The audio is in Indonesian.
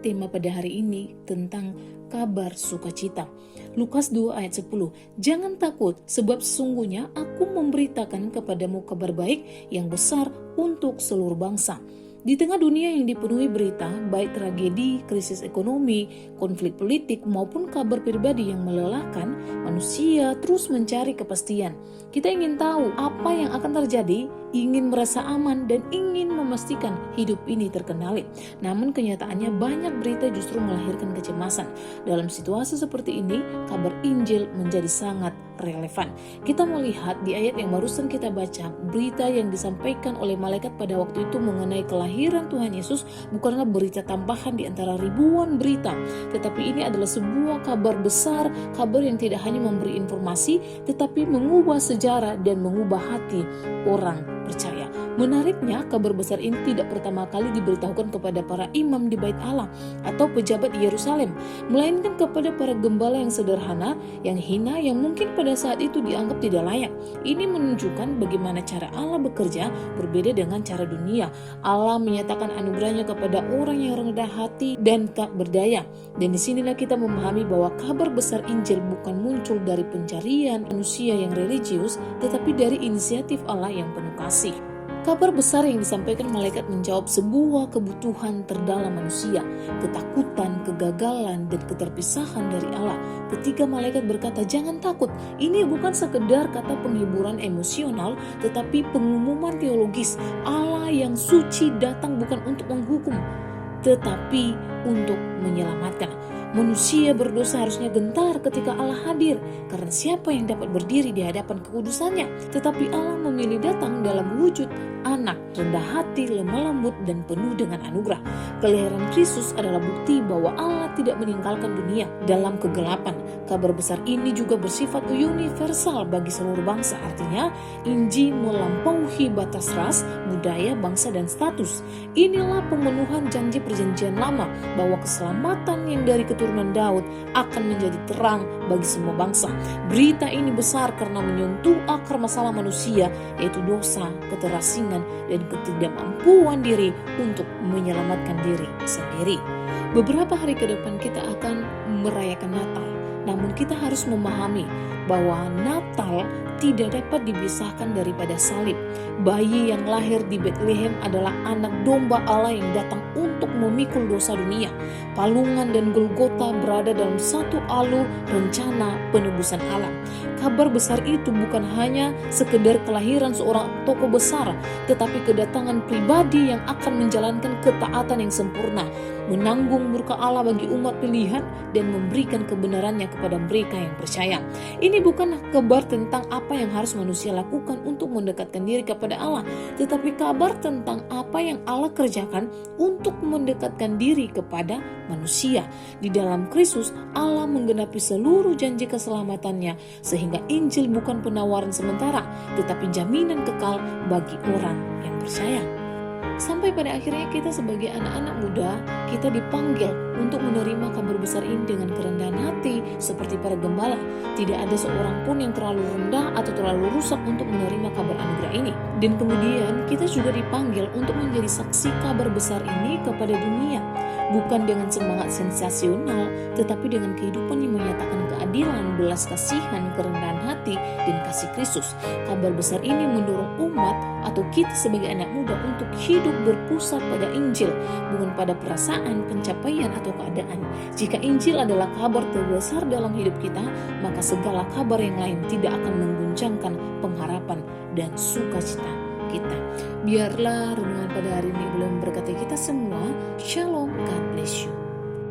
tema pada hari ini tentang kabar sukacita. Lukas 2 ayat 10. Jangan takut, sebab sesungguhnya aku memberitakan kepadamu kabar baik yang besar untuk seluruh bangsa. Di tengah dunia yang dipenuhi berita, baik tragedi, krisis ekonomi, konflik politik, maupun kabar pribadi yang melelahkan, manusia terus mencari kepastian. Kita ingin tahu apa yang akan terjadi, ingin merasa aman, dan ingin memastikan hidup ini terkendali. Namun kenyataannya banyak berita justru melahirkan kecemasan. Dalam situasi seperti ini, kabar Injil menjadi sangat relevan. Kita melihat di ayat yang barusan kita baca, berita yang disampaikan oleh malaikat pada waktu itu mengenai kelahiran Tuhan Yesus bukanlah berita tambahan di antara ribuan berita, tetapi ini adalah sebuah kabar besar, kabar yang tidak hanya memberi informasi, tetapi mengubah sejarah dan mengubah hati orang percaya. Menariknya, kabar besar ini tidak pertama kali diberitahukan kepada para imam di Bait Allah atau pejabat di Yerusalem, melainkan kepada para gembala yang sederhana, yang hina, yang mungkin pada saat itu dianggap tidak layak. Ini menunjukkan bagaimana cara Allah bekerja berbeda dengan cara dunia. Allah menyatakan anugerahnya kepada orang yang rendah hati dan tak berdaya. Dan disinilah kita memahami bahwa kabar besar Injil bukan muncul dari pencarian manusia yang religius, tetapi dari inisiatif Allah yang penuh kasih. Kabar besar yang disampaikan malaikat menjawab sebuah kebutuhan terdalam manusia, ketakutan, kegagalan, dan keterpisahan dari Allah. Ketika malaikat berkata, jangan takut, ini bukan sekedar kata penghiburan emosional, tetapi pengumuman teologis. Allah yang suci datang bukan untuk menghukum, tetapi untuk menyelamatkan. Manusia berdosa harusnya gentar ketika Allah hadir, karena siapa yang dapat berdiri di hadapan kekudusannya? Tetapi Allah memilih datang dalam wujud anak, rendah hati, lemah lembut, dan penuh dengan anugerah. Kelahiran Kristus adalah bukti bahwa Allah tidak meninggalkan dunia dalam kegelapan. Kabar besar ini juga bersifat universal bagi seluruh bangsa. Artinya, Injil melampaui batas ras, budaya, bangsa, dan status. Inilah pemenuhan janji perjanjian lama bahwa keselamatan yang dari keturunan Daud akan menjadi terang bagi semua bangsa. Berita ini besar karena menyentuh akar masalah manusia, yaitu dosa, keterasingan, dan ketidakmampuan diri untuk menyelamatkan diri sendiri. Beberapa hari ke depan kita akan merayakan Natal. Namun kita harus memahami bahwa Natal tidak dapat dipisahkan daripada salib. Bayi yang lahir di Bethlehem adalah anak domba Allah yang datang untuk memikul dosa dunia. Palungan dan Golgota berada dalam satu alur rencana penebusan alam. Kabar besar itu bukan hanya sekedar kelahiran seorang tokoh besar, tetapi kedatangan pribadi yang akan menjalankan ketaatan yang sempurna, menanggung murka Allah bagi umat pilihan, dan memberikan kebenarannya kepada mereka yang percaya. Ini bukan kabar tentang apa yang harus manusia lakukan untuk mendekatkan diri kepada Allah, tetapi kabar tentang apa yang Allah kerjakan untuk mendekatkan diri kepada manusia. Di dalam Kristus, Allah menggenapi seluruh janji keselamatannya, sehingga Injil bukan penawaran sementara, tetapi jaminan kekal bagi orang yang percaya. Sampai pada akhirnya kita sebagai anak-anak muda, kita dipanggil untuk menerima kabar besar ini dengan kerendahan hati seperti para gembala. Tidak ada seorang pun yang terlalu rendah atau terlalu rusak untuk menerima kabar anugerah ini. Dan kemudian kita juga dipanggil untuk menjadi saksi kabar besar ini kepada dunia. Bukan dengan semangat sensasional, tetapi dengan kehidupan yang menyatakan keadilan, belas kasihan, kerendahan hati, dan kasih Kristus. Kabar besar ini mendorong umat atau kita sebagai anak muda untuk hidup berpusat pada Injil, bukan pada perasaan, pencapaian, atau keadaan. Jika Injil adalah kabar terbesar dalam hidup kita, maka segala kabar yang lain tidak akan mengguncangkan pengharapan dan sukacita kita. Biarlah renungan pada hari ini boleh memberkati kita semua. Shalom, God bless you.